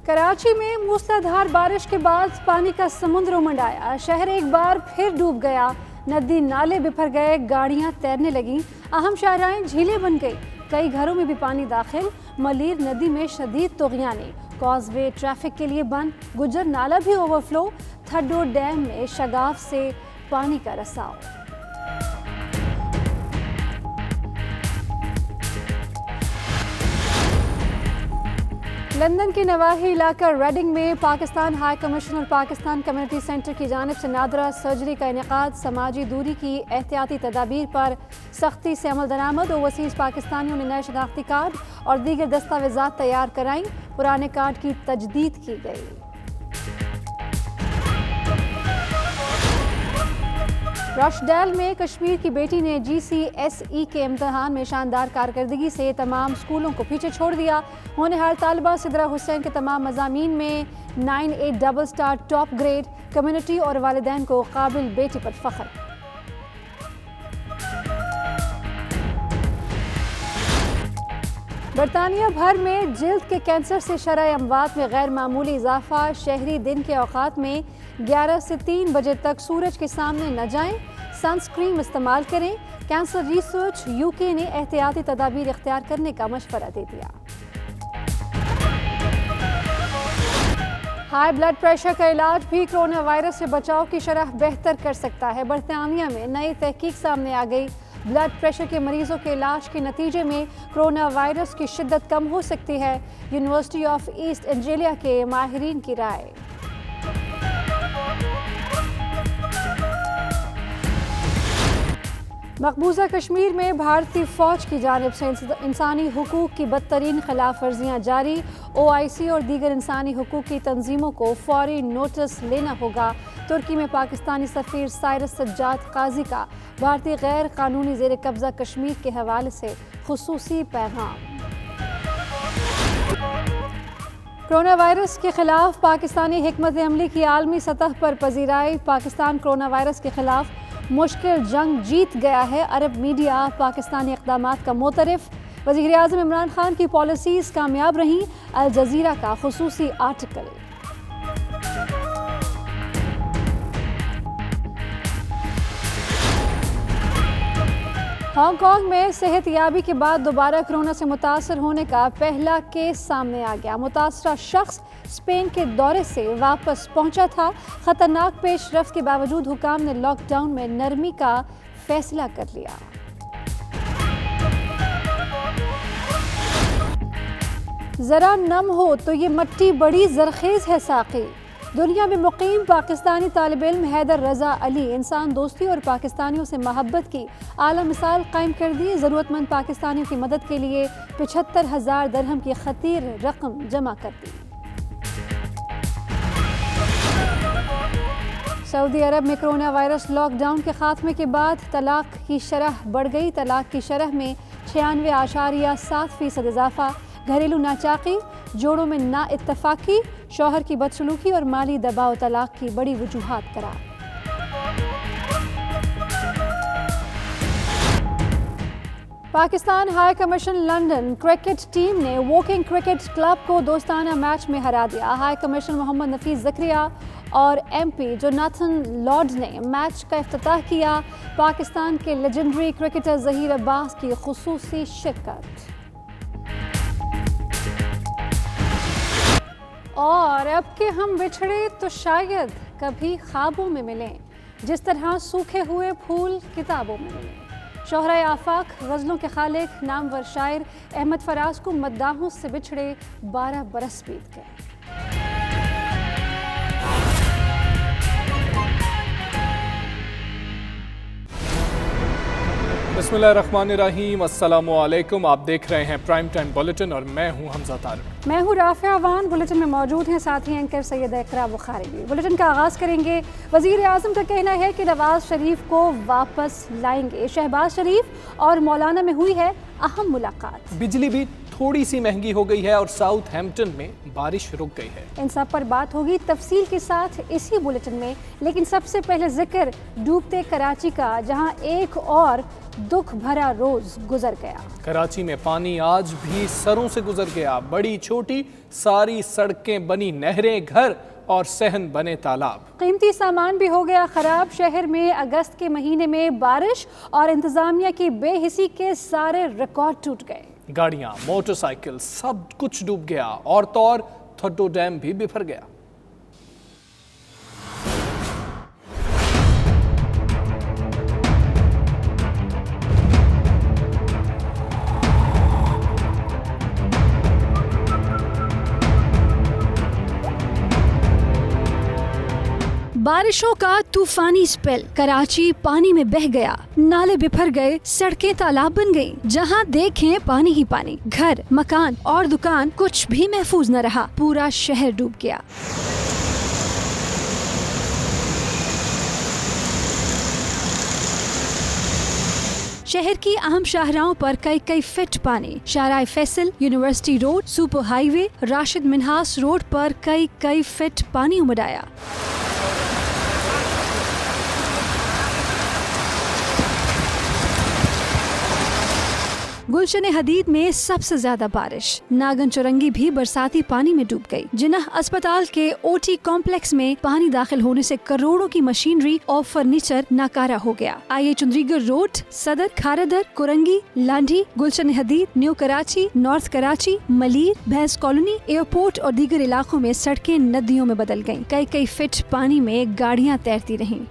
کراچی میں موسلادھار بارش کے بعد پانی کا سمندر امنڈ آیا، شہر ایک بار پھر ڈوب گیا، ندی نالے بپھر گئے، گاڑیاں تیرنے لگیں، اہم شاہراہیں جھیلیں بن گئی، کئی گھروں میں بھی پانی داخل، ملیر ندی میں شدید طغیانی، کاز وے ٹریفک کے لیے بند، گجر نالہ بھی اوور فلو، تھڈو ڈیم میں شگاف سے پانی کا رساؤ۔ لندن کی نواحی علاقہ ریڈنگ میں پاکستان ہائی کمیشن اور پاکستان کمیونٹی سینٹر کی جانب سے نادرہ سرجری کا انعقاد، سماجی دوری کی احتیاطی تدابیر پر سختی سے عمل درآمد، اوورسیز پاکستانیوں نے نئے شناختی کارڈ اور دیگر دستاویزات تیار کرائیں، پرانے کارڈ کی تجدید کی گئی۔ رش ڈیل میں کشمیر کی بیٹی نے GCSE کے امتحان میں شاندار کارکردگی سے تمام اسکولوں کو پیچھے چھوڑ دیا، ہونہار طالبہ سدرہ حسین کے تمام مضامین میں 9A double star top grade, community اور والدین کو قابل بیٹی پر فخر۔ برطانیہ بھر میں جلد کے کینسر سے شرح اموات میں غیر معمولی اضافہ، شہری دن کے اوقات میں 11 سے 3 بجے تک سورج کے سامنے نہ جائیں، سن سکرین استعمال کریں، کینسر ریسرچ UK نے احتیاطی تدابیر اختیار کرنے کا مشورہ دے دیا۔ ہائی بلڈ پریشر کا علاج بھی کرونا وائرس سے بچاؤ کی شرح بہتر کر سکتا ہے، برطانیہ میں نئی تحقیق سامنے آ گئی، بلڈ پریشر کے مریضوں کے علاج کے نتیجے میں کرونا وائرس کی شدت کم ہو سکتی ہے، یونیورسٹی آف ایسٹ اینجلیا کے ماہرین کی رائے۔ مقبوضہ کشمیر میں بھارتی فوج کی جانب سے انسانی حقوق کی بدترین خلاف ورزیاں جاری، OIC اور دیگر انسانی حقوق کی تنظیموں کو فوری نوٹس لینا ہوگا، ترکی میں پاکستانی سفیر سائرس سجاد قاضی کا بھارتی غیر قانونی زیر قبضہ کشمیر کے حوالے سے خصوصی پیغام۔ کرونا وائرس کے خلاف پاکستانی حکمت عملی کی عالمی سطح پر پذیرائی، پاکستان کرونا وائرس کے خلاف مشکل جنگ جیت گیا ہے، عرب میڈیا پاکستانی اقدامات کا معترف، وزیر اعظم عمران خان کی پالیسیز کامیاب رہیں، الجزیرہ کا خصوصی آرٹیکل۔ ہانگ کانگ میں صحت یابی کے بعد دوبارہ کرونا سے متاثر ہونے کا پہلا کیس سامنے آ گیا، متاثرہ شخص اسپین کے دورے سے واپس پہنچا تھا، خطرناک پیش رفت کے باوجود حکام نے لاک ڈاؤن میں نرمی کا فیصلہ کر لیا۔ ذرا نم ہو تو یہ مٹی بڑی زرخیز ہے ساقی، دنیا میں مقیم پاکستانی طالب علم حیدر رضا علی انسان دوستی اور پاکستانیوں سے محبت کی اعلیٰ مثال قائم کر دی، ضرورت مند پاکستانیوں کی مدد کے لیے 75,000 درہم کی خطیر رقم جمع کر دی۔ سعودی عرب میں کرونا وائرس لاک ڈاؤن کے خاتمے کے بعد طلاق کی شرح بڑھ گئی، طلاق کی شرح میں 96.7% اضافہ، گھریلو ناچاقی، جوڑوں میں نا اتفاقی، شوہر کی بدسلوکی اور مالی دباؤ طلاق کی بڑی وجوہات قرار۔ Pakistan high commission London cricket team نے ووکنگ کرکٹ کلب کو دوستانہ میچ میں ہرا دیا، ہائی کمیشن محمد نفیس زکریا اور MP جوناتھن لارڈ نے میچ کا افتتاح کیا، پاکستان کے لیجنڈری کرکٹر ظہیر عباس کی خصوصی شرکت۔ اور اب کہ ہم بچھڑے تو شاید کبھی خوابوں میں ملیں، جس طرح سوکھے ہوئے پھول کتابوں میں ملیں۔ شہرۂ آفاق غزلوں کے خالق نامور شاعر احمد فراز کو مداحوں سے بچھڑے 12 برس بیت گئے۔ بسم اللہ الرحمن الرحیم، السلام علیکم، آپ دیکھ رہے ہیں پرائم ٹائم بلیٹن اور میں ہوں حمزہ طارق۔ میں ہوں رافعہ وان، بلیٹن میں موجود ہیں ساتھی اینکر سید اقرا بخاری بھی۔ بلیٹن کا آغاز کریں گے، وزیر اعظم کا کہنا ہے کہ نواز شریف کو واپس لائیں گے، شہباز شریف اور مولانا میں ہوئی ہے اہم ملاقات۔ بجلی بھی थोड़ी सी महंगी हो गई है और साउथ हैम्पटन में बारिश रुक गई है। इन सब पर बात होगी तफसील के साथ इसी बुलेटिन में, लेकिन सबसे पहले जिक्र डूबते कराची का, जहां एक और दुख भरा रोज गुजर गया। कराची में पानी आज भी सरों से गुजर गया। बड़ी छोटी सारी सड़कें बनी नहरें, घर और सहन बने तालाब। कीमती सामान भी हो गया खराब। शहर में अगस्त के महीने में बारिश और इंतजामिया की बेहिसी के सारे रिकॉर्ड टूट गए। गाड़ियां, मोटरसाइकिल, सब कुछ डूब गया और तो और थड्डो डैम भी बिफर गया। बारिशों का तूफानी स्पेल, कराची पानी में बह गया, नाले बिफर गए, सड़कें तालाब बन गईं। जहां देखें पानी ही पानी, घर, मकान और दुकान कुछ भी महफूज न रहा, पूरा शहर डूब गया। शहर की अहम शाहराहों पर कई फीट पानी। शाहराह Faisal, university road, super highway, Rashid Minhas road पर कई फीट पानी उमड़ आया। गुलशन हदीद में सबसे ज्यादा बारिश। नागन चौरंगी भी बरसाती पानी में डूब गई। जिन्ना अस्पताल के ओटी कॉम्प्लेक्स में पानी दाखिल होने से करोड़ों की मशीनरी और फर्नीचर नाकारा हो गया। आईए चुंदरीगर रोड, सदर, खारदर, कुरंगी, लांडी, गुलशन हदीद, न्यू कराची, नॉर्थ कराची, मलीर, भैंस कॉलोनी, एयरपोर्ट और दीगर इलाकों में सड़कें नदियों में बदल गयी। कई फीट पानी में गाड़ियाँ तैरती रहीं।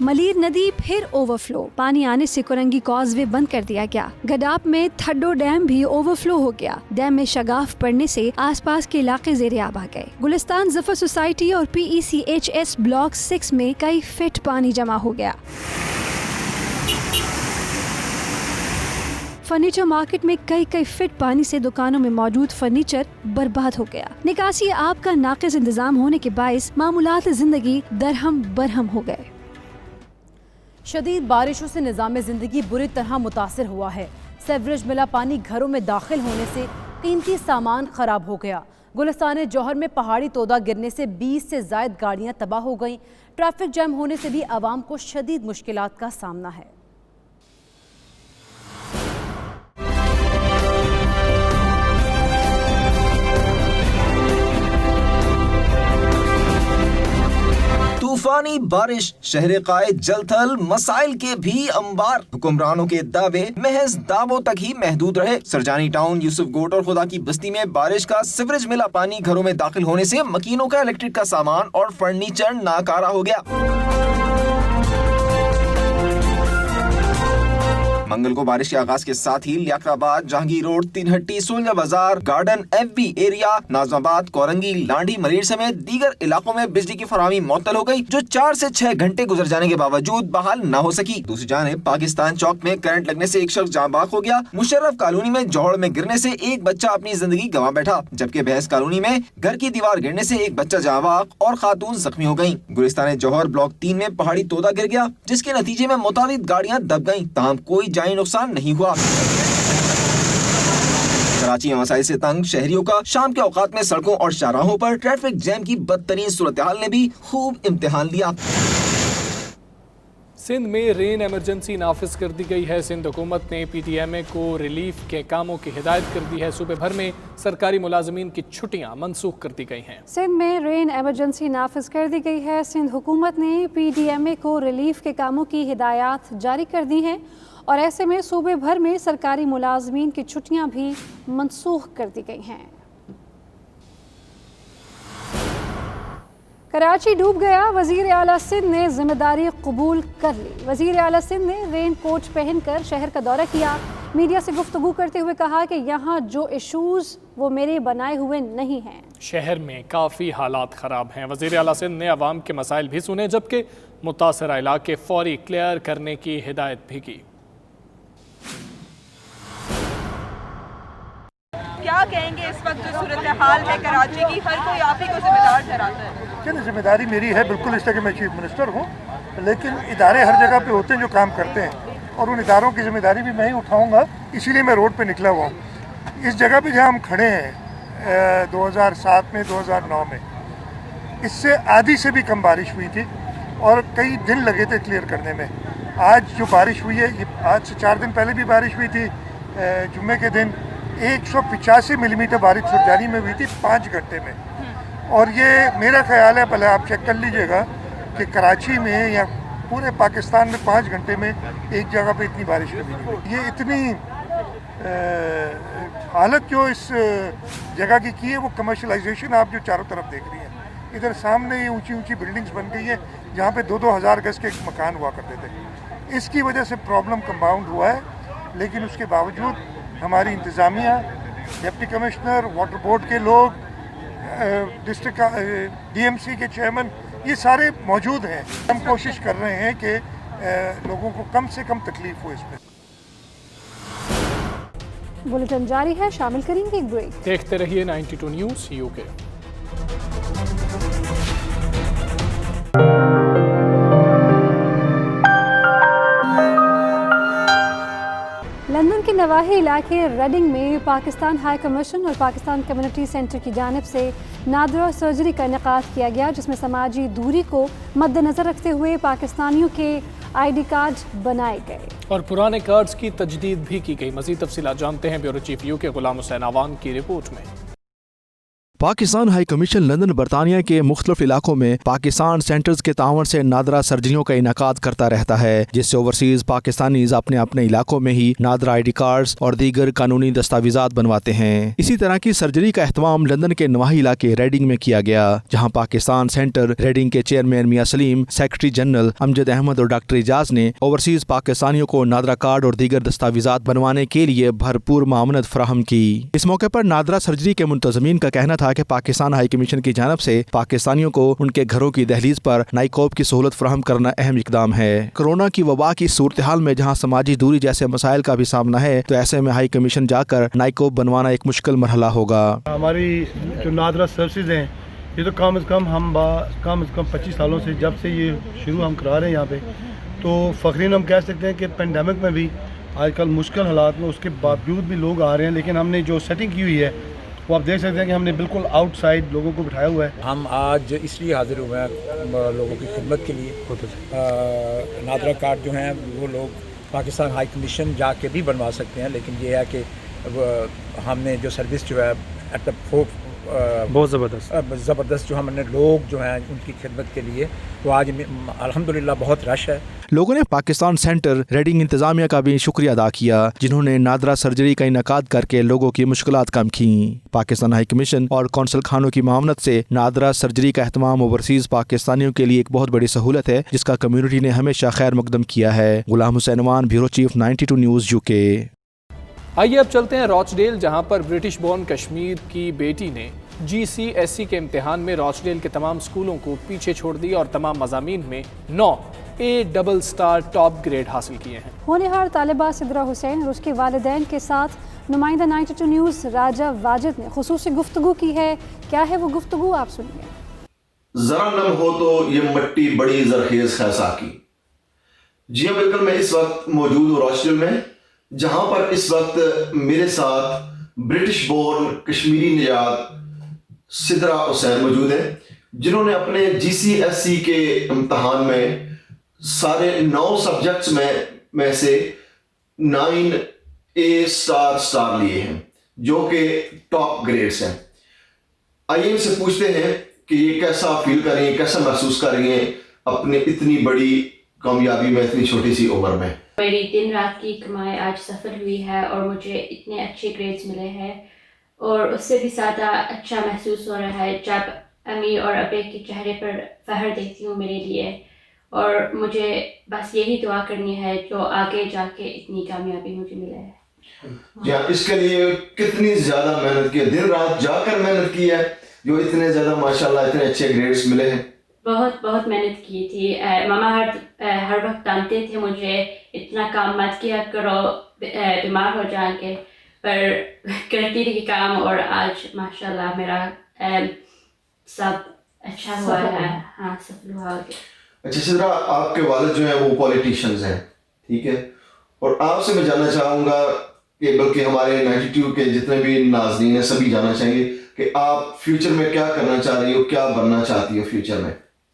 मलीर नदी फिर ओवरफ्लो। पानी आने से कुरंगी कॉजवे बंद कर दिया गया। गडाप में थड्डो डैम भी ओवरफ्लो हो गया। डैम में शगाफ पड़ने से आसपास के इलाके ज़ेरे-आब आ गए। गुलिस्तान जफर सोसाइटी और PECHS ब्लॉक 6 में कई फीट पानी जमा हो गया। फर्नीचर मार्केट में कई फीट पानी से दुकानों में मौजूद फर्नीचर बर्बाद हो गया। निकासी आब का नाक़िस इंतजाम होने के बायस मामूलात जिंदगी दरहम बरहम हो गए। शदीद बारिशों से निज़ाम ज़िंदगी बुरी तरह मुतासिर हुआ है। सेवरेज मिला पानी घरों में दाखिल होने से कीमती सामान खराब हो गया। गुलिस्तान जौहर में पहाड़ी तोदा गिरने से 20 से ज़ायद गाड़ियां तबाह हो गईं। ट्रैफिक जैम होने से भी आवाम को शदीद मुश्किलात का सामना है। तूफानी बारिश, शहर कायद जलथल, मसाइल के भी अंबार। हुक्मरानों के दावे महज दावों तक ही महदूद रहे। सरजानी टाउन, यूसुफ गोट और खुदा की बस्ती में बारिश का सिवरेज मिला पानी घरों में दाखिल होने से मकीनों का इलेक्ट्रिक का सामान और फर्नीचर नाकारा हो गया। मंगल को बारिश के आगाज के साथ ही Liaquatabad, Jahangir road, Teen Hatti, soldier Bazaar, garden, FB area, Nazimabad, Korangi, Landhi, Malir समेत दीगर इलाकों में बिजली की फराहमी मुअत्तल हो गई, जो 4 से 6 घंटे गुजर जाने के बावजूद बहाल न हो सकी। दूसरी जानिब पाकिस्तान चौक में करंट लगने से एक शख्स जाँ बाक हो गया। मुशर्रफ कॉलोनी में जौहड़ में गिरने से एक बच्चा अपनी जिंदगी गंवा बैठा, जबकि भैंस कॉलोनी में घर की दीवार गिरने से एक बच्चा जाँ बाक और खातून जख्मी हो गयी। गुलिस्तान जौहर ब्लॉक 3 में पहाड़ी तोदा गिर गया, जिसके नतीजे में मुताबिक गाड़ियाँ दब गयी, ताहम कोई जानी नुकसान नहीं हुआ। कराची में मसाइल से तंग शहरियों का शाम के औकात में सड़कों और शाहराहों पर ट्रैफिक जैम की बदतरीन सूरत हाल ने भी खूब इम्तिहान लिया। सिंध में रेन एमरजेंसी नाफिज कर दी गई है। सिंध हुकूमत ने PTMA को रिलीफ के कामों की हिदायत कर दी है। सूबे भर में सरकारी मुलाजमीन की छुट्टियां मनसूख कर दी गई हैं। सिंध में रेन एमरजेंसी नाफिज कर दी गई है। सिंध हुकूमत ने PTMA को रिलीफ के कामों की हिदायत जारी कर दी हैं और ऐसे में सूबे भर में सरकारी मुलाजमीन की छुट्टियां भी मनसूख कर दी गई हैं। कराची डूब गया, वज़ीर आला सिंध ने जिम्मेदारी कबूल कर ली। वज़ीर आला सिंध ने रेन कोट पहनकर शहर का दौरा किया। मीडिया से गुफ्तगू करते हुए कहा कि यहाँ जो इशूज़ वो मेरे बनाए हुए नहीं हैं। शहर में काफ़ी हालात ख़राब हैं। वज़ीर आला सिंध ने अवाम के मसाइल भी सुने, जबकि मुतासरा इलाके फौरी क्लियर करने की हिदायत भी की। क्या कहेंगे इस वक्त जो सूरत हाल है कराची की, हर कोई आप ही को जिम्मेदार ठहराता है? जिम्मेदारी मेरी है बिल्कुल, इसलिए कि मैं चीफ मिनिस्टर हूँ। लेकिन इदारे हर जगह पे होते हैं जो काम करते हैं, और उन इदारों की जिम्मेदारी भी मैं ही उठाऊंगा, इसीलिए मैं रोड पे निकला हुआ हूँ। इस जगह पे जहाँ हम खड़े हैं 2007 में 2009 में, इससे आधी से भी कम बारिश हुई थी और कई दिन लगे थे क्लियर करने में। आज जो बारिश हुई है, ये आज से 4 दिन पहले भी बारिश हुई थी, जुम्मे के दिन 185 मिलीमीटर बारिश सुरजानी में हुई थी 5 घंटे में। और ये मेरा ख्याल है, पहले आप चेक कर लीजिएगा कि कराची में या पूरे पाकिस्तान में 5 घंटे में एक जगह पे इतनी बारिश कभी नहीं हुई। ये इतनी हालत जो इस जगह की है वो कमर्शलाइजेशन आप जो चारों तरफ देख रही हैं। इधर सामने ये ऊंची ऊंची बिल्डिंग्स बन गई है जहाँ पे 2-2 हज़ार गज के मकान हुआ करते थे। इसकी वजह से प्रॉब्लम कंपाउंड हुआ है, लेकिन उसके बावजूद हमारी इंतज़ामिया, डिप्टी कमिश्नर, वाटर बोर्ड के लोग, डिस्ट्रिक्ट DMC के चेयरमैन, ये सारे मौजूद हैं। हम कोशिश कर रहे हैं कि लोगों को कम से कम तकलीफ हो इसमें। बुलेटिन जारी है, शामिल करेंगे एक ब्रेक। देखते रहिए 92 न्यूज़ UK। लंदन के नवाही इलाके रेडिंग में पाकिस्तान हाई कमीशन और पाकिस्तान कम्युनिटी सेंटर की जानिब से नादरा सर्जरी का इनेकाद किया गया, जिसमें समाजी दूरी को मद्देनज़र रखते हुए पाकिस्तानियों के ID कार्ड बनाए गए और पुराने कार्ड्स की तजदीद भी की गई। मज़ीद तफसीलात जानते हैं bureau chief UK Ghulam Hussain आवान की रिपोर्ट में। पाकिस्तान हाई कमीशन लंदन बरतानिया के मुख्तलिफ इलाकों में पाकिस्तान सेंटर्स के तावन से नादरा सर्जरियों का इनेकाद करता रहता है, जिससे ओवरसीज पाकिस्तानीज अपने अपने इलाकों में ही नादरा ID कार्ड्स और दीगर कानूनी दस्तावेजात बनवाते हैं। इसी तरह की सर्जरी का एहतमाम लंदन के नवाही इलाके रेडिंग में किया गया, जहाँ पाकिस्तान सेंटर रेडिंग के चेयरमैन मियां सलीम, सेक्रेटरी जनरल अमजद अहमद और डॉक्टर एजाज ने ओवरसीज पाकिस्तानियों को नादरा कार्ड और दीगर दस्तावेजात बनवाने के लिए भरपूर मामनत फराहम की। इस मौके पर नादरा सर्जरी के मुंतजमीन का कहना था कि पाकिस्तान हाई कमीशन की जानब से पाकिस्तानियों को उनके घरों की दहलीज पर नाइकोब की सहूलत फराहम करना अहम इकदाम है। कोरोना की वबा की सूरत हाल में जहाँ समाजी दूरी जैसे मसाइल का भी सामना है, तो ऐसे में हाई कमीशन जाकर नाइकोब बनवाना एक मुश्किल मरहला होगा। हमारी जो नादरा सर्विसेज हैं, ये तो कम से कम 25 सालों से जब से ये शुरू हम करा रहे हैं यहाँ पे, तो फ़खरीन हम कह सकते हैं कि पेंडेमिक में भी आजकल मुश्किल हालात में उसके बावजूद भी लोग आ रहे हैं। लेकिन हमने जो सेटिंग की हुई है वो आप देख सकते हैं कि हमने बिल्कुल आउटसाइड लोगों को बिठाया हुआ है। हम आज इसलिए हाजिर हुए हैं लोगों की खिदमत के लिए। नादरा कार्ड जो हैं वो लोग पाकिस्तान हाई कमीशन जाके भी बनवा सकते हैं, लेकिन ये है कि हमने जो सर्विस जो है एट द बहुत ज़बरदस्त जो हमने लोग जो हैं उनकी खिदमत के लिए, तो आज अल्हम्दुलिल्लाह बहुत रश है। लोगों ने पाकिस्तान सेंटर रेडिंग इंतजामिया का भी शुक्रिया अदा किया, जिन्होंने नादरा सर्जरी का इनेकाद करके लोगों की मुश्किलात कम की। पाकिस्तान हाई कमीशन और कौंसल खानों की मामनत से नादरा सर्जरी का एहतमाम ओवरसीज पाकिस्तानियों के लिए एक बहुत बड़ी सहूलत है, जिसका कम्युनिटी ने हमेशा खैर मकदम किया है। गुलाम हुसैन अमान, ब्यूरो चीफ 92 न्यूज़ UK। आइए अब चलते हैं रॉचडेल, जहां पर ब्रिटिश बॉर्न कश्मीर की बेटी ने GCSE के इम्तिहान में रॉचडेल के तमाम स्कूलों को पीछे छोड़ दिया और तमाम मज़ामीन में 9 A टॉप ग्रेड हासिल किए हैं। होनहार तालिबा सिद्रा हुसैन और उसके वालिदैन के साथ नुमाइंदा 92 न्यूज़ राजा वाजिद ने खुसूसी गुफ्तगू की है। क्या है वो गुफ्तगू, आप सुनिए। जरा नम हो तो ये मिट्टी बड़ी जरखेज है साकी। जी हाँ, बिल्कुल, मैं इस वक्त मौजूद हूँ रॉचडेल में, जहां पर इस वक्त मेरे साथ ब्रिटिश बोर्न कश्मीरी निजात सिद्रा हुसैन मौजूद है, जिन्होंने अपने GCSE के इम्तहान में सारे 9 सब्जेक्ट्स में से 9 A लिए हैं, जो कि टॉप ग्रेड्स हैं। आइए इनसे पूछते हैं कि ये कैसा फील कर रही हैं, कैसा महसूस कर रही हैं अपनी इतनी बड़ी कामयाबी में इतनी छोटी सी उम्र में। मेरी दिन रात की कमाई आज सफल हुई है और मुझे इतने अच्छे ग्रेड्स मिले हैं, और उससे भी ज़्यादा अच्छा महसूस हो रहा है जब अम्मी और अब्बे के चेहरे पर फहर देखती हूँ मेरे लिए। और मुझे बस यही दुआ करनी है जो आगे जाके इतनी कामयाबी मुझे मिले है। जी हाँ, इसके लिए कितनी ज़्यादा मेहनत की है, दिन रात जाकर मेहनत की है, जो इतने ज़्यादा माशाल्लाह इतने अच्छे ग्रेड्स मिले हैं। बहुत मेहनत की थी। मामा हर वक्त डांटते थे मुझे, इतना काम मत किया करो, बीमार हो जाएंगे, पर करती रही काम, और आज माशाल्लाह मेरा सब अच्छा हुआ है। हाँ, सफल हुआ। اچھا اسی طرح آپ کے والد جو ہیں وہ پولیٹیشنز ہیں, ٹھیک ہے, اور آپ سے میں جاننا چاہوں گا کہ بلکہ ہمارے 92 کے جتنے بھی ناظرین ہیں سبھی جاننا چاہیں گے کہ آپ فیوچر میں کیا کرنا چاہ رہی ہو, کیا بننا چاہتی ہو فیوچر میں؟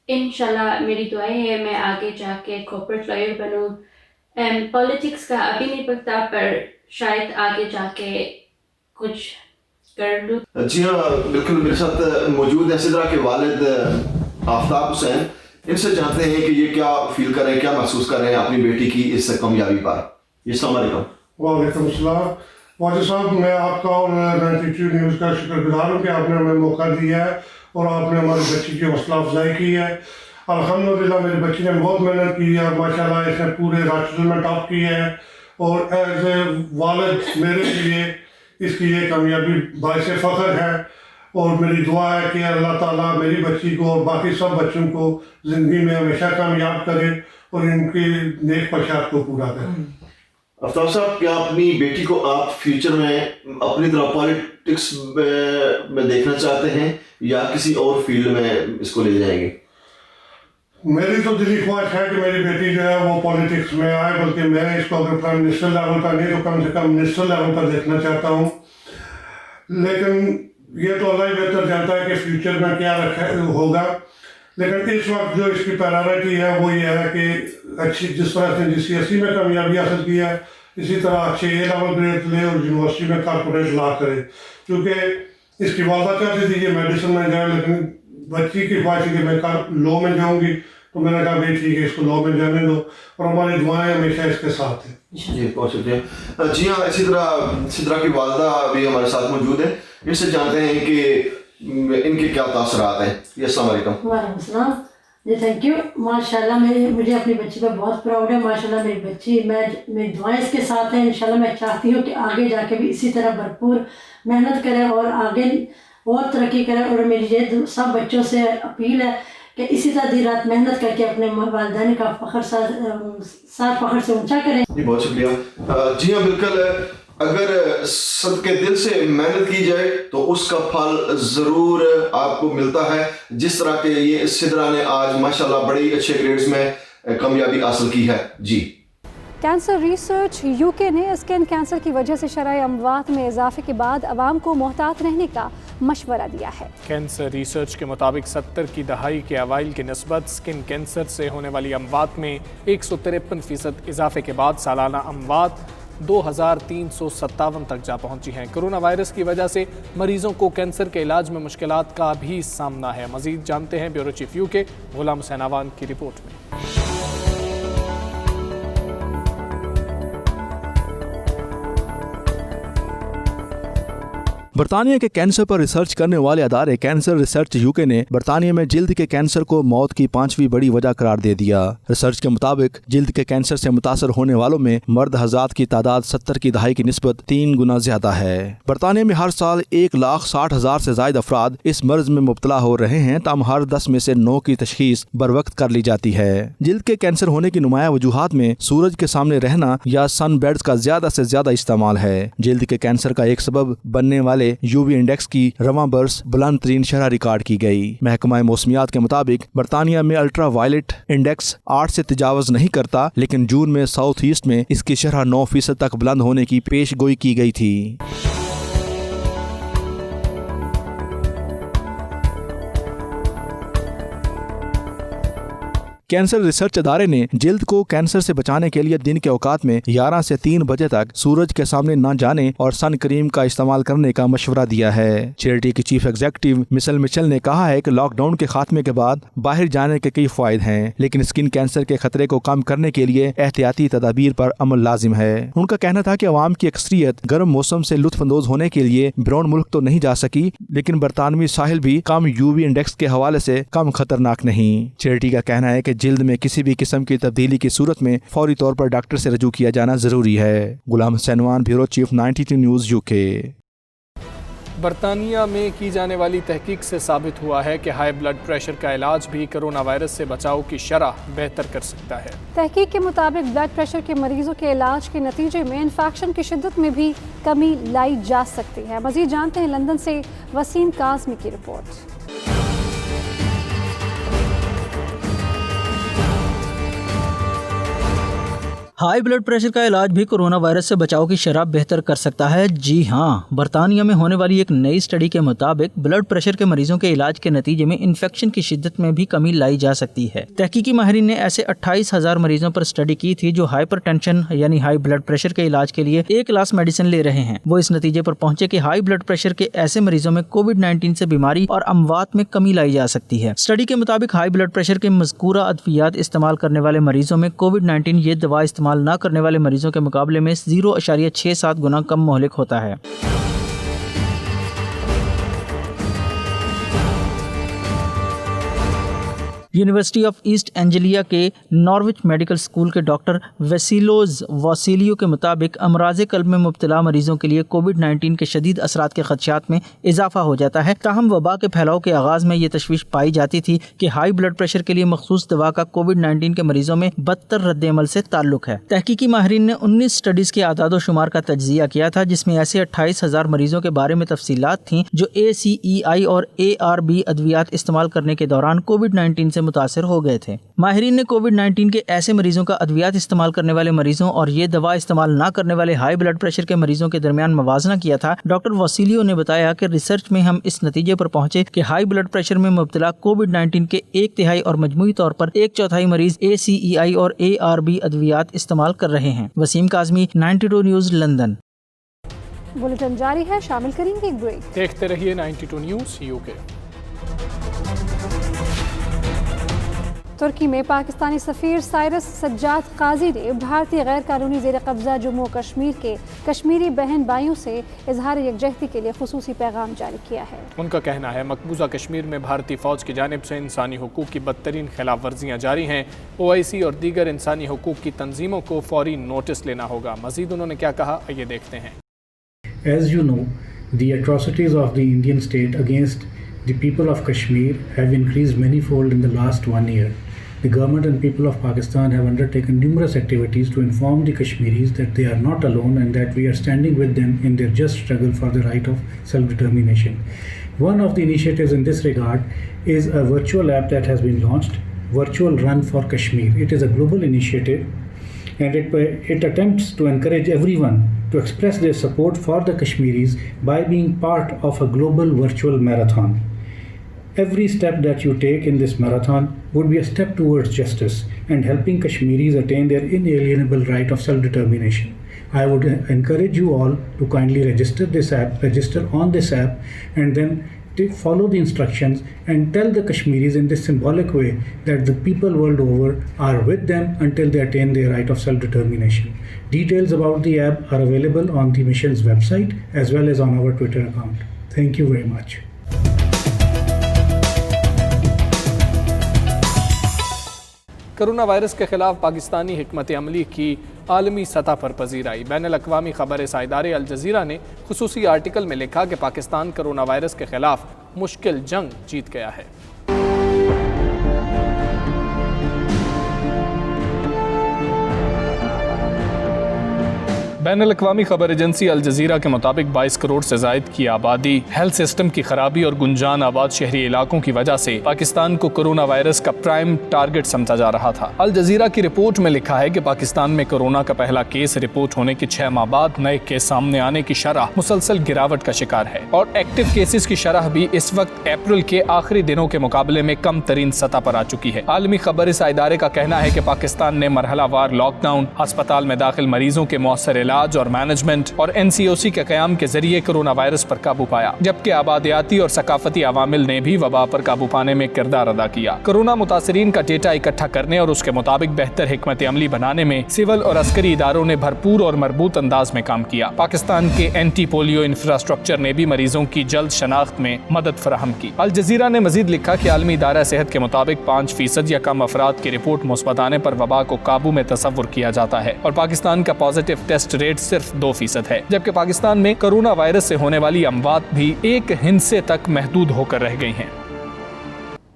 انشاءاللہ میری دعائیں ہیں میں آگے جا کے کارپوریٹ لائر بنوں. پولیٹکس کا ابھی نہیں پتا پر شاید آگے جا کے کچھ کر لوں. جی ہاں بالکل, میرے ساتھ موجود ہیں اسی طرح کے والد آفتاب حسین. ان سے جانتے ہیں کہ یہ کیا فیل کر رہے ہیں, کیا محسوس کر رہے ہیں اپنی بیٹی کی اس کامیابی پر. السلام علیکم. وعلیکم السلام. واجد صاحب میں آپ کا اور 92 نیوز کا شکر گزار ہوں کہ آپ نے ہمیں موقع دیا ہے اور آپ نے ہماری بچی کی حوصلہ افزائی کی ہے. الحمدللہ میری بچی نے بہت محنت کی ہے, ماشاءاللہ اس نے پورے راشٹر میں ٹاپ کی ہے, اور ایز اے والد میرے لیے اس کی یہ کامیابی باعث فخر ہے. اور میری دعا ہے کہ اللہ تعالیٰ میری بچی کو اور باقی سب بچوں کو زندگی میں ہمیشہ کامیاب کرے اور ان کی نیک خواہشات کو پورا کرے. آفتاب صاحب, کیا اپنی بیٹی کو آپ فیوچر میں اپنی طرح پالیٹکس میں دیکھنا چاہتے ہیں یا کسی اور فیلڈ میں اس کو لے جائیں گے؟ میری تو دلی خواہش ہے کہ میری بیٹی جو ہے وہ پالیٹکس میں آئے, بلکہ میں اس کو اگر پرائم منسٹر لیول پر نہیں تو کم سے کم منسٹر لیول پر دیکھنا چاہتا ہوں. لیکن یہ تو اللہ ہی بہتر جانتا ہے کہ فیوچر میں کیا ہوگا. لیکن اس وقت جو اس کی پرائیورٹی ہے وہ یہ ہے کہ اچھی جس طرح سے GCSE میں کامیابی حاصل کی ہے اسی طرح اچھے A لیول گریڈ لے اور یونیورسٹی میں کارپوریٹ لا کرے. کیونکہ اس کی والدہ چاہتی تھی کہ میڈیسن میں جائے, لیکن بچی کی خواہش ہے کہ میں لاء میں جاؤں گی, تو میں نے کہا بھائی ٹھیک ہے اس کو لاء میں جانے دو, اور ہماری دعائیں ہمیشہ اس کے ساتھ ہیں. جی بہت شکریہ. جی ہاں اسی طرح کی والدہ بھی ہمارے ساتھ موجود ہیں. ان سے جانتے ہیں کہ ان کے کیا تاثرات ہیں. السلام علیکم. وعلیکم السلام. جی تھینک یو. ماشاءاللہ مجھے اپنی بچی پر بہت پراؤڈ ہے. ماشاءاللہ میری بچی, میری دعائیں اس کے ساتھ ہیں. انشاءاللہ میں چاہتی ہوں کہ آگے جا کے بھی اسی طرح بھرپور محنت کرے اور آگے اور ترقی کرے. اور میری یہ سب بچوں سے اپیل ہے کہ اسی طرح دن رات محنت کر کے اپنے والدین کا فخر ساتھ فخر سے اونچا کریں. جی بہت شکریہ. جی ہاں بالکل, اگر صدقے دل سے محنت کی جائے تو اس کا پھل ضرور آپ کو ملتا ہے, جس طرح کہ یہ سدرا نے آج ماشاءاللہ بڑی اچھے گریڈز میں کامیابی حاصل کی ہے. جی کینسر ریسرچ UK نے اسکن کینسر کی وجہ سے شرح اموات میں اضافے کے بعد عوام کو محتاط رہنے کا مشورہ دیا ہے. کینسر ریسرچ کے مطابق 70 کی دہائی کے اوائل کی نسبت اسکن کینسر سے ہونے والی اموات میں 153% اضافے کے بعد سالانہ اموات 2357 تک جا پہنچی ہیں. کرونا وائرس کی وجہ سے مریضوں کو کینسر کے علاج میں مشکلات کا بھی سامنا ہے. مزید جانتے ہیں بیورو چیف UK غلام حسین آوان کی رپورٹ میں. برطانیہ کے کینسر پر ریسرچ کرنے والے ادارے کینسر ریسرچ UK نے برطانیہ میں جلد کے کینسر کو موت کی 5ویں بڑی وجہ قرار دے دیا. ریسرچ کے مطابق جلد کے کینسر سے متاثر ہونے والوں میں مرد حضرات کی تعداد 70 کی دہائی کی نسبت 3 گنا زیادہ ہے. برطانیہ میں ہر سال 1,60,000 سے زائد افراد اس مرض میں مبتلا ہو رہے ہیں, تاہم ہر 10 میں سے 9 کی تشخیص بروقت کر لی جاتی ہے. جلد کے کینسر ہونے کی نمایاں وجوہات میں سورج کے سامنے رہنا یا سن بیڈز کا زیادہ سے زیادہ استعمال ہے. جلد کے کینسر کا ایک سبب بننے والے UV انڈیکس کی رواں برس بلند ترین شرح ریکارڈ کی گئی. محکمہ موسمیات کے مطابق برطانیہ میں الٹرا وائلٹ انڈیکس 8 سے تجاوز نہیں کرتا, لیکن جون میں ساؤتھ ایسٹ میں اس کی شرح 9% تک بلند ہونے کی پیش گوئی کی گئی تھی. کینسر ریسرچ ادارے نے جلد کو کینسر سے بچانے کے لیے دن کے اوقات میں 11 سے 3 بجے تک سورج کے سامنے نہ جانے اور سن کریم کا استعمال کرنے کا مشورہ دیا ہے. چیریٹی کی چیف ایگزیکٹو مسل مچل نے کہا ہے کہ لاک ڈاؤن کے خاتمے کے بعد باہر جانے کے کئی فوائد ہیں, لیکن اسکن کینسر کے خطرے کو کم کرنے کے لیے احتیاطی تدابیر پر عمل لازم ہے. ان کا کہنا تھا کہ عوام کی اکثریت گرم موسم سے لطف اندوز ہونے کے لیے بیرون ملک تو نہیں جا سکی, لیکن برطانوی ساحل بھی کم UV انڈیکس کے حوالے سے کم خطرناک نہیں. چیریٹی کا کہنا ہے کہ جلد میں کسی بھی قسم کی تبدیلی کی صورت میں فوری طور پر ڈاکٹر سے رجوع کیا جانا ضروری ہے. غلام حسین آوان, بیورو چیف 92 نیوز UK. برطانیہ میں کی جانے والی تحقیق سے ثابت ہوا ہے کہ ہائی بلڈ پریشر کا علاج بھی کرونا وائرس سے بچاؤ کی شرح بہتر کر سکتا ہے. تحقیق کے مطابق بلڈ پریشر کے مریضوں کے علاج کے نتیجے میں انفیکشن کی شدت میں بھی کمی لائی جا سکتی ہے. مزید جانتے ہیں لندن سے وسیم کاظمی کی رپورٹ. ہائی بلڈ پریشر کا علاج بھی کورونا وائرس سے بچاؤ کی شرح بہتر کر سکتا ہے. جی ہاں، برطانیہ میں ہونے والی ایک نئی اسٹڈی کے مطابق بلڈ پریشر کے مریضوں کے علاج کے نتیجے میں انفیکشن کی شدت میں بھی کمی لائی جا سکتی ہے. تحقیقی ماہرین نے ایسے 28,000 مریضوں پر اسٹڈی کی تھی جو ہائپر ٹینشن یعنی ہائی بلڈ پریشر کے علاج کے لیے ایک کلاس میڈیسن لے رہے ہیں. وہ اس نتیجے پر پہنچے کہ ہائی بلڈ پریشر کے ایسے مریضوں میں کووڈ-19 سے بیماری اور اموات میں کمی لائی جا سکتی ہے. اسٹڈی کے مطابق ہائی بلڈ پریشر کے مذکورہ ادویات استعمال کرنے والے مریضوں میں کووڈ-19 یہ دوا استعمال نہ کرنے والے مریضوں کے مقابلے میں 0.67 گنا کم مہلک ہوتا ہے. یونیورسٹی آف ایسٹ اینجلیا کے ناروچ میڈیکل اسکول کے ڈاکٹر ویسیلوز واسیلیو کے مطابق امراض قلب میں مبتلا مریضوں کے لیے کووڈ-19 کے شدید اثرات کے خدشات میں اضافہ ہو جاتا ہے. تاہم وبا کے پھیلاؤ کے آغاز میں یہ تشویش پائی جاتی تھی کہ ہائی بلڈ پریشر کے لیے مخصوص دوا کا کووڈ-19 کے مریضوں میں بدتر رد عمل سے تعلق ہے. تحقیقی ماہرین نے 19 اسٹڈیز کے اعداد و شمار کا تجزیہ کیا تھا جس میں ایسے 28,000 مریضوں کے بارے میں تفصیلات تھیں جو ACEI اور ARB ادویات استعمال کرنے کے دوران کووڈ-19 سے متاثر ہو گئے تھے. ماہرین نے کووڈ-19 کے ایسے مریضوں کا ادویات استعمال کرنے والے مریضوں اور یہ دوا استعمال نہ کرنے والے ہائی بلڈ پریشر کے مریضوں کے درمیان موازنہ کیا تھا. ڈاکٹر واسیلیو نے بتایا کہ ریسرچ میں ہم اس نتیجے پر پہنچے کہ ہائی بلڈ پریشر میں مبتلا کووڈ-19 کے 1/3 اور مجموعی طور پر 1/4 مریض ACEI اور ARB ادویات استعمال کر رہے ہیں. Waseem Kazmi, 92 news, London. Bulletin جاری ہے، شامل کریں گے ایک بریک. دیکھتے رہیے 92 نیوز UK. ترکی میں پاکستانی سفیر سائرس سجاد قاضی نے بھارتی غیر قانونی زیر قبضہ جموں و کشمیر کے کشمیری بہن بھائیوں سے اظہار یکجہتی کے لیے خصوصی پیغام جاری کیا ہے. ان کا کہنا ہے مقبوضہ کشمیر میں بھارتی فوج کی جانب سے انسانی حقوق کی بدترین خلاف ورزیاں جاری ہیں. OIC اور دیگر انسانی حقوق کی تنظیموں کو فوری نوٹس لینا ہوگا. مزید انہوں نے کیا کہا، آئیے دیکھتے ہیں. As you know, the atrocities of the Indian state against the people of Kashmir have increased manifold in the last 1 year. The government and people of Pakistan have undertaken numerous activities to inform the Kashmiris that they are not alone and that we are standing with them in their just struggle for the right of self-determination. One of the initiatives in this regard is a virtual app that has been launched, Virtual Run for Kashmir. It is a global initiative and it attempts to encourage everyone to express their support for the Kashmiris by being part of a global virtual marathon. Every step that you take in this marathon would be a step towards justice and helping Kashmiris attain their inalienable right of self-determination. I would encourage you all to kindly register on this app and then follow the instructions and tell the Kashmiris in this symbolic way that the people world over are with them until they attain their right of self-determination. Details about the app are available on the mission's website as well as on our Twitter account. Thank you very much. Corona virus کے خلاف پاکستانی حکمت عملی کی عالمی سطح پر پذیرائی. بین الاقوامی خبر رساں ادارے الجزیرہ نے خصوصی آرٹیکل میں لکھا کہ پاکستان کرونا وائرس کے خلاف مشکل جنگ جیت گیا ہے. بین الاقوامی خبر ایجنسی الجزیرہ کے مطابق 22 کروڑ سے زائد کی آبادی، ہیلتھ سسٹم کی خرابی اور گنجان آباد شہری علاقوں کی وجہ سے پاکستان کو کرونا وائرس کا پرائم ٹارگٹ سمجھا جا رہا تھا. الجزیرہ کی رپورٹ میں لکھا ہے کہ پاکستان میں کرونا کا پہلا کیس رپورٹ ہونے کے 6 ماہ بعد نئے کیس سامنے آنے کی شرح مسلسل گراوٹ کا شکار ہے اور ایکٹیو کیسز کی شرح بھی اس وقت اپریل کے آخری دنوں کے مقابلے میں کم ترین سطح پر آ چکی ہے. عالمی خبر رساں ادارے کا کہنا ہے کہ پاکستان نے مرحلہ وار لاک ڈاؤن، ہسپتال میں داخل مریضوں کے مؤثر علاج اور مینجمنٹ اور NCOC کے قیام کے ذریعے کرونا وائرس پر قابو پایا، جبکہ آبادیاتی اور ثقافتی عوامل نے بھی وبا پر قابو پانے میں کردار ادا کیا. کرونا متاثرین کا ڈیٹا اکٹھا کرنے اور اس کے مطابق بہتر حکمت عملی بنانے میں سول اور عسکری اداروں نے بھرپور اور مربوط انداز میں کام کیا. پاکستان کے اینٹی پولیو انفراسٹرکچر نے بھی مریضوں کی جلد شناخت میں مدد فراہم کی. الجزیرہ نے مزید لکھا کہ عالمی ادارہ صحت کے مطابق 5% یا کم افراد کی رپورٹ مثبت آنے پر وبا کو قابو میں تصور کیا جاتا ہے اور پاکستان کا پازیٹیو ٹیسٹ ریٹ صرف 2% ہے، جبکہ پاکستان میں کرونا وائرس سے ہونے والی اموات بھی 1 ہندسے تک محدود ہو کر رہ گئی ہیں.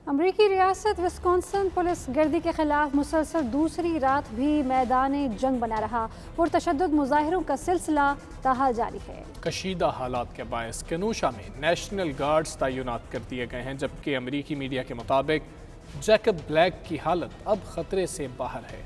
امریکی ریاست وسکونسن پولیس گردی کے خلاف مسلسل دوسری رات بھی میدان جنگ بنا رہا. پرتشدد مظاہروں کا سلسلہ تاحال جاری ہے. کشیدہ حالات کے باعث کینوشا میں نیشنل گارڈز تعینات کر دیے گئے ہیں، جبکہ امریکی میڈیا کے مطابق جیکب بلیک کی حالت اب خطرے سے باہر ہے.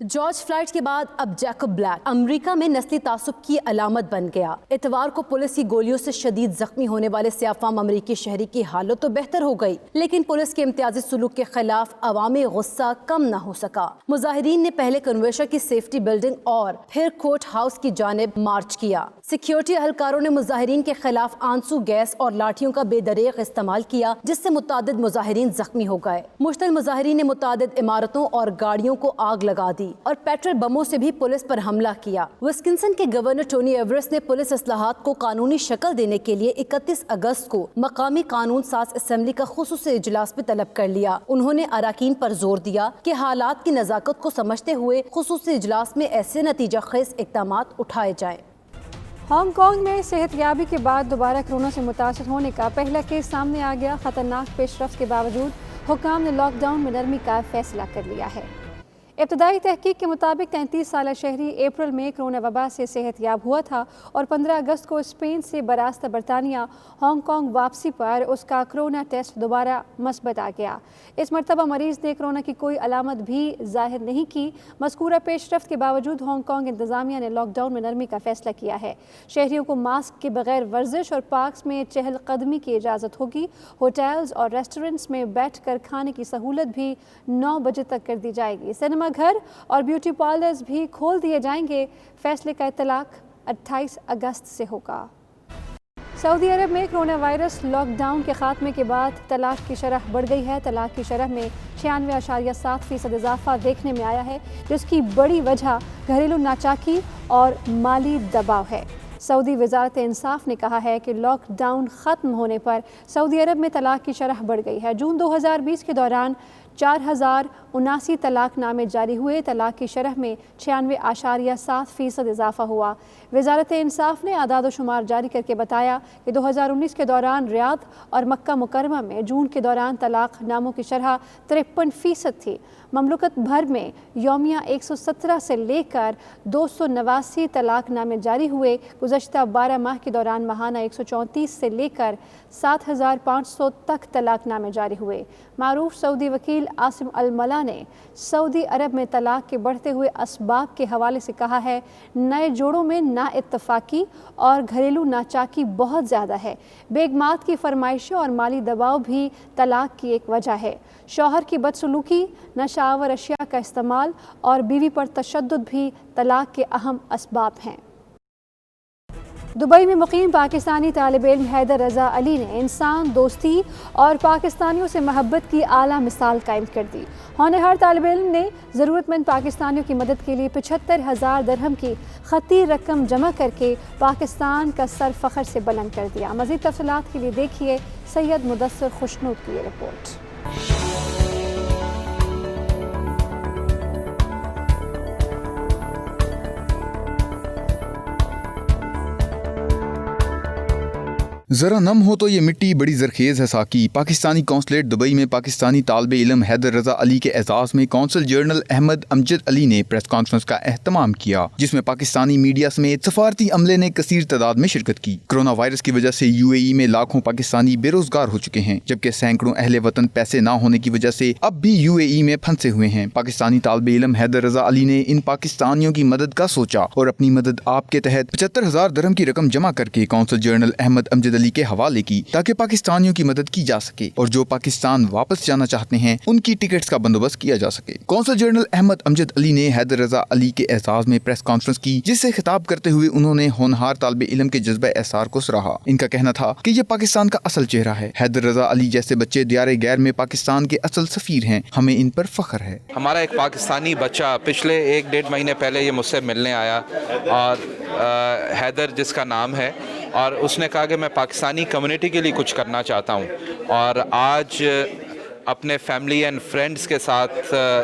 जॉर्ज फ्लाइट के बाद अब जैकब ब्लैक अमेरिका में नस्ली तासुब की अलामत बन गया। इतवार को पुलिस की गोलियों से शदीद जख्मी होने वाले सियाफाम अमरीकी शहरी की हालत तो बेहतर हो गई, लेकिन पुलिस के इम्तियाजी सुलूक के खिलाफ अवामी गुस्सा कम न हो सका। मुजाहिरीन ने पहले कन्वेंशन की सेफ्टी बिल्डिंग और फिर कोर्ट हाउस की जानिब मार्च किया। सिक्योरिटी एहलकारों ने मुजाहिरीन के खिलाफ आंसू गैस और लाठियों का बेदरीग इस्तेमाल किया, जिससे मुतादिद मुजाहिरीन जख्मी हो गए। मुश्तल मुजाहिरीन ने मुतादिद इमारतों और गाड़ियों को आग लगा दी और पेट्रोल बमों से भी पुलिस पर हमला किया। विस्कॉन्सिन के गवर्नर टोनी एवरेस्ट ने पुलिस इस्लाहात को कानूनी शक्ल देने के लिए 31 अगस्त को मकामी कानून साज असेंबली का खुसूसी इजलास भी तलब कर लिया। उन्होंने अराकीन पर जोर दिया कि हालात की नज़ाकत को समझते हुए खुसूसी इजलास में ऐसे नतीजा खेज इक़दामात उठाए जाएं। हांगकांग में सेहतयाबी के बाद दोबारा कोरोना से मुतासर होने का पहला केस सामने आ गया। खतरनाक पेशरफ्त के बावजूद हुक्काम ने लॉकडाउन में नरमी का फैसला कर लिया है। इब्तदाई तहकीक के मुताबिक 33 साला शहरी अप्रैल में कोरोना वबा से सेहतयाब हुआ था और 15 अगस्त को स्पेन से बरास्ता बरतानिया हांगकांग वापसी पर उसका कोरोना टेस्ट दोबारा मस्बत आ गया। इस मरतबा मरीज़ ने कोरोना की कोई अलामत भी जाहिर नहीं की। मज़कूरा पेशरफ्त के बावजूद हांगकांग इंतज़ामिया ने लॉकडाउन में नरमी का फैसला किया है। शहरियों को मास्क के बगैर वर्जिश और पार्क्स में चहलकदमी की इजाज़त होगी। होटल्स और रेस्टोरेंट्स में बैठ कर खाने की सहूलत भी 9 बजे तक कर दी जाएगी। सिनेमा घर और ब्यूटी पार्लर्स भी खोल दिए जाएंगे। फैसले का इतलाक 28 अगस्त से होगा। सऊदी अरब में कोरोना वायरस लॉकडाउन के खात्मे के बाद तलाक की शरह बढ़ गई है। तलाक की शरह में 96.7% इजाफा देखने में आया है, जिसकी बड़ी वजह घरेलू नाचाकी और माली दबाव है। सऊदी वजारत इंसाफ ने कहा है कि लॉकडाउन ख़त्म होने पर सऊदी अरब में तलाक की शरह बढ़ गई है। जून 2020 के दौरान 4079 तलाकनामे जारी हुए। तलाक की शरह में 96.7% इजाफा हुआ। वजारत इंसाफ ने आदाद व शुमार जारी करके बताया कि 2019 के दौरान रियाद और मक्का मुकरमा में जून के दौरान तलाक नामों की शरह 53% थी। ममलकत भर में यौमिया 117 से लेकर 289 तलाकनामे जारी हुए। गुज़श्ता 12 माह के दौरान माहाना 134 से लेकर 7500 तक तलाकनामे जारी हुए। मारूफ सऊदी वकील आसिम अल-मला ने सऊदी अरब में तलाक के बढ़ते हुए असबाब के हवाले से कहा है, नए जोड़ों में नाइत्तफाकी और घरेलू नाचाकी बहुत ज़्यादा है। बेगमात की फरमाइशें और माली दबाव भी तलाक की एक वजह है। शौहर की बदसलूकी, नशावर अशिया का इस्तेमाल और बीवी पर तशद्दुद भी तलाक के अहम असबाब हैं। दुबई में मुकीम पाकिस्तानी तालिब इल्म हैदर रज़ा अली ने इंसान दोस्ती और पाकिस्तानियों से मोहब्बत की आला मिसाल कायम कर दी। होनहार तालिब इल्म ने ज़रूरतमंद पाकिस्तानियों की मदद के लिए 75,000 दिरहम की खती रकम जमा करके पाकिस्तान का सर फ़ख्र से बुलंद कर दिया। मज़ीद तफसीलात के लिए देखिए सैयद मुदस्सिर खुशनूद की ये रिपोर्ट। ज़रा नम हो तो ये मिट्टी बड़ी ज़रखेज़ है साकी। पाकिस्तानी कौंसलेट दुबई में पाकिस्तानी तालिब इल्म हैदर रज़ा अली के एजाज़ में कौंसल जनरल अहमद अमजद अली ने प्रेस कॉन्फ्रेंस का एहतमाम किया, जिसमें पाकिस्तानी मीडिया समेत सफारती अमले ने कसीर तादाद में शिरकत की। कोरोना वायरस की वजह से UAE में लाखों पाकिस्तानी बेरोजगार हो चुके हैं, जबकि सैकड़ों अहले वतन पैसे न होने की वजह से अब भी UAE में फंसे हुए हैं। पाकिस्तानी तालिब इल्म हैदर रज़ा अली ने इन पाकिस्तानियों की मदद का सोचा और अपनी मदद आपके तहत 75,000 दिरहम की रकम जमा करके कौंसल जनरल अहमद अमजद अली के हवाले की, ताकि पाकिस्तानियों की मदद की जा सके और जो पाकिस्तान वापस जाना चाहते हैं उनकी टिकट्स का बंदोबस्त किया जा सके। कौंसल जनरल अहमद अमजद अली ने हैदर रज़ा अली के एजाज में प्रेस कॉन्फ्रेंस की, जिससे खिताब करते हुए उन्होंने होनहार तालिब इल्म के जज्बा एसार को सराहा। इनका कहना था कि ये पाकिस्तान का असल चेहरा है। हैदर रज़ा अली जैसे बच्चे दियारे गैर में पाकिस्तान के असल सफीर हैं, हमें इन पर फख्र है। हमारा एक पाकिस्तानी बच्चा पिछले 1-1.5 महीने पहले ये मुझसे मिलने आया और हैदर जिसका नाम है, और उसने कहा कि मैं पाकिस्तानी कम्युनिटी के लिए कुछ करना चाहता हूँ, और आज अपने फैमिली एंड फ्रेंड्स के साथ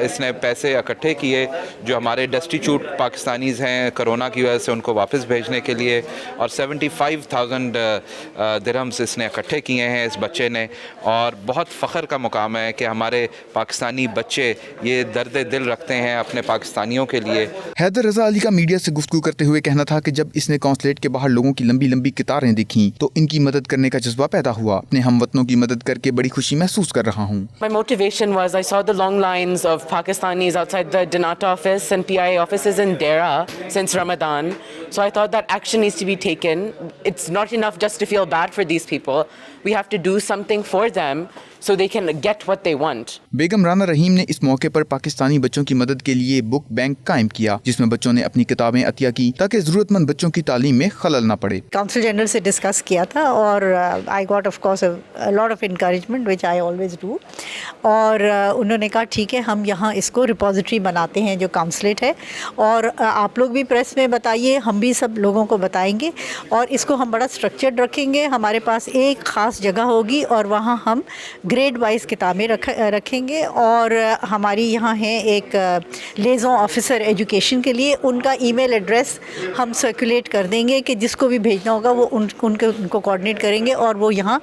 इसने पैसे इकट्ठे किए जो हमारे डेस्टिट्यूट पाकिस्तानीज़ हैं कोरोना की वजह से, उनको वापस भेजने के लिए, और 75,000 दिरहम्स इसने इकट्ठे किए हैं इस बच्चे ने। और बहुत फ़ख्र का मुकाम है कि हमारे पाकिस्तानी बच्चे ये दर्द दिल रखते हैं अपने पाकिस्तानियों के लिए। हैदर रज़ा अली का मीडिया से गुफ्तगू करते हुए कहना था कि जब इसने कौंसलेट के बाहर लोगों की लंबी लंबी कतारें देखी तो इनकी मदद करने का जज्बा पैदा हुआ। अपने हमवतनों की मदद करके बड़ी खुशी महसूस कर रहा हूँ। My motivation was I saw the long lines of Pakistanis outside the Danata office and PIA offices in Dera since Ramadan. So I thought that action needs to be taken. It's not enough just to feel bad for these people. We have to do something for them so they can get what they want. बेगम राना रहीम ने इस मौके पर पाकिस्तानी बच्चों की मदद के लिए book bank कायम किया, जिसमें बच्चों ने अपनी किताबें अतिया की ताकि जरूरतमंद बच्चों की तालीम में खलल न पड़े। काउंसिल जनरल से डिस्कस किया था और I got off course a lot of encouragement which I always do, और उन्होंने कहा ठीक है हम यहाँ इसको रिपोजिटरी बनाते हैं जो काउंसलेट है, और आप लोग भी प्रेस में बताइए, हम भी सब लोगों को बताएंगे, और इसको हम बड़ा स्ट्रक्चर्ड रखेंगे। हमारे पास एक ख़ास जगह होगी और वहाँ हम ग्रेड वाइज किताबें रखेंगे, और हमारी यहाँ है एक लेज़ों ऑफिसर एजुकेशन के लिए, उनका ईमेल एड्रेस हम सर्कुलेट कर देंगे कि जिसको भी भेजना होगा वो उनको कोऑर्डिनेट करेंगे, और वो यहाँ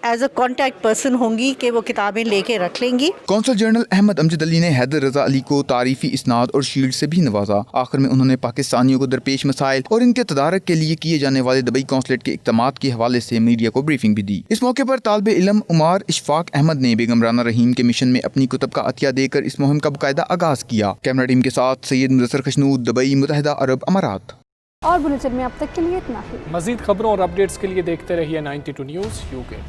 एज अ कॉन्टैक्ट पर्सन होंगी कि वो किताबें लेके रख लेंगी। कौंसल जनरल अहमद अमजद अली ने हैदर रजा अली को तारीफी इसनाद और शील्ड से भी नवाजा। आखिर में उन्होंने पाकिस्तानियों को दरपेश मसाइल और इनके तदारक के लिए किए जाने वाले दुबई कौंसलेट के इक़दामात के हवाले से मीडिया को ब्रीफिंग भी दी। इस मौके पर तालिब इल्म उमार इशफाक अहमद ने बेगम राना रहीम के मिशन में अपनी कुतब का अतिया देकर इस मुहिम का बाकायदा आगाज किया। कैमरा टीम के साथ सैयद मुदस्सर खशनूद, दुबई, मुत्तहिदा अरब अमारात। और बुलेटिन में अब तक के लिए इतना ही। मज़ीद खबरों और अपडेट्स के लिए देखते रहिए 92 न्यूज़ UK।